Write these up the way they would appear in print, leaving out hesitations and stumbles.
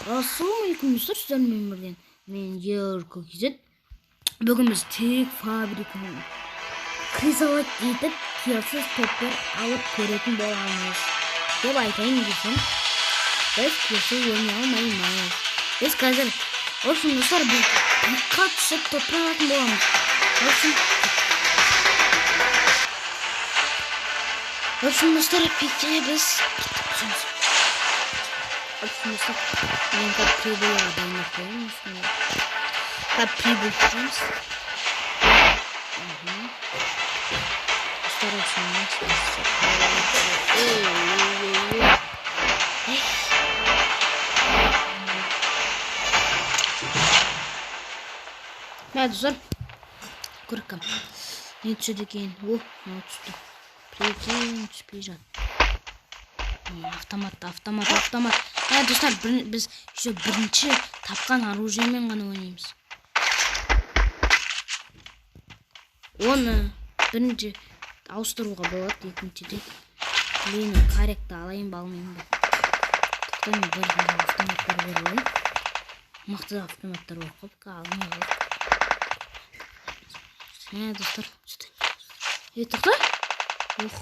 Assalamualaikum достар, сіздермен бірден мен Ерко Кезет. Бүгін біз тек фабриканың кризалат етіп келсіз топтар алып көретін боламыз деп айтайын десем, біз келсіз ойнай алмаймыз. Біз қазір осы достар біз пикқа түсіп топтар алатын боламыз. Осы достар пикте біз Отсюда я как прибыла домой, конечно. Как прибыл Старайся не достар, көркем. Не түседі екен? О, не түсті. Прикинь, түспей жат. Автомат. Достар, біз еще бірінші тапқан оружиемен ғана ойнаймыз. Оны бірінші ауыстыруға болады, екіншіде. Блин, корректі алайын ба алмайын ба. Тоқтан бір автоматтар берілейін. Мықты автоматтар оқып, қалмай ғой. Достар, тоқта? Піс.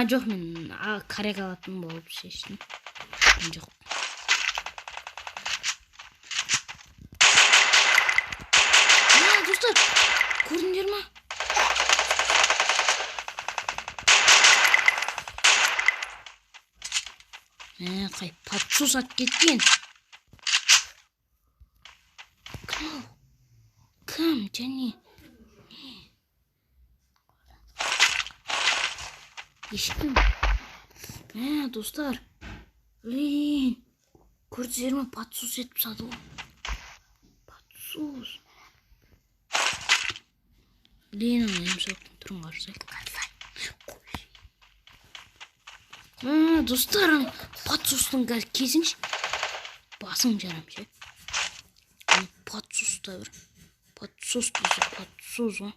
Жоқ, мен коррек алатын болып шештім. Жоқ. Достар, көрдіңдер ма? Қай подсос ат кеткен. Кім және? Ешкім. Достар. Блин. Көрдіңдер ме? Подсос етіп сады ғой. Подсос. Блин, емсөктің түрін қарсайды. Достар, подсостың кезіңші. Басың жарам ше. Подсоста бір. Подсос десе подсос ғой.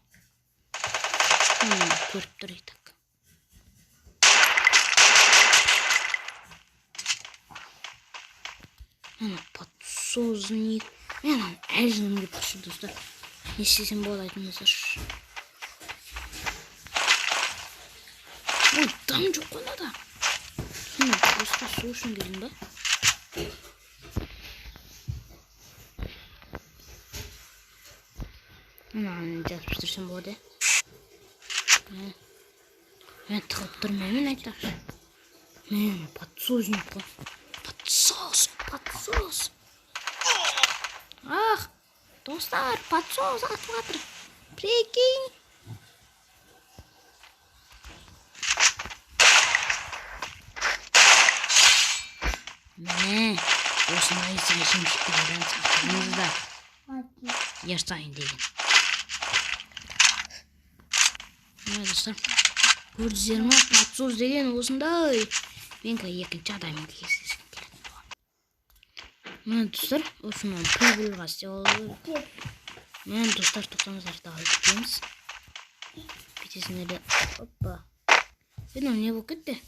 Көріп тұр етік. Подсозник. Әлжінімге пұшы, достар. Не істесем болады айтыңыздар. Ой, дам жоқ қонада. Просто су үшін келдің ба? Жазып тұрсам болады. Мен тығып тұрмаймын айтар. Мен подсозник қой. Подсос. Ах, достар, подсос атып жатыр. Прикинь. Осындай сәйшімшіктерден сақтаңыздар. Яштайын деген. Достар, көрдіңдер ма? Подсос деген осындай. Мен екінші адаммен кездескім келетін болған. Достар, осынан прибылға істеп алды. Достар, тоқтаңыздар тағы кетеміз. Бетесінде оппа. Не болып кетті?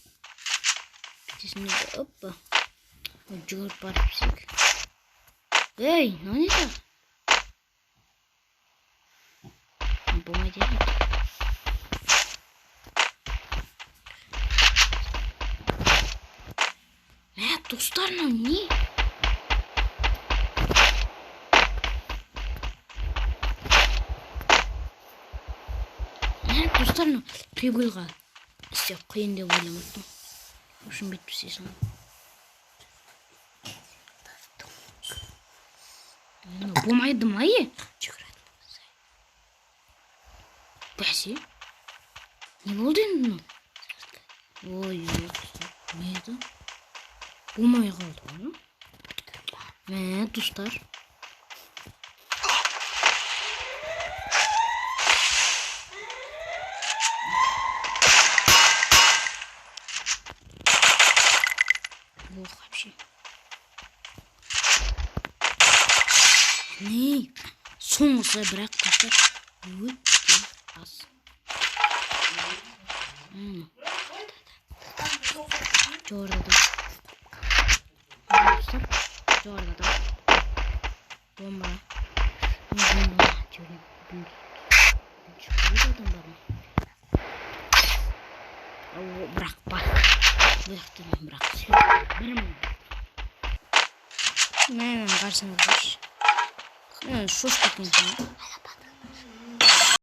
Бетесінде оппа. Жүгіріп барып сек. Ей, не так? Болмайды еді. Достар, не? Достар, прибылға істеп қиын деп ойламаттым. Ошын бет пісесің. Болмайды ма е? Бәсе? Не болды енді? Ой, не еді? Болмай қалды ғой. Достар. Вообще. Не? Соңғысы бірақ достар өте аз. Orada da. Orada da. Bomba. Bomba. Çıkıyor adamlar. Bırak bak. Bırak. Benim. Ne karşınızda? Sus bakayım şimdi.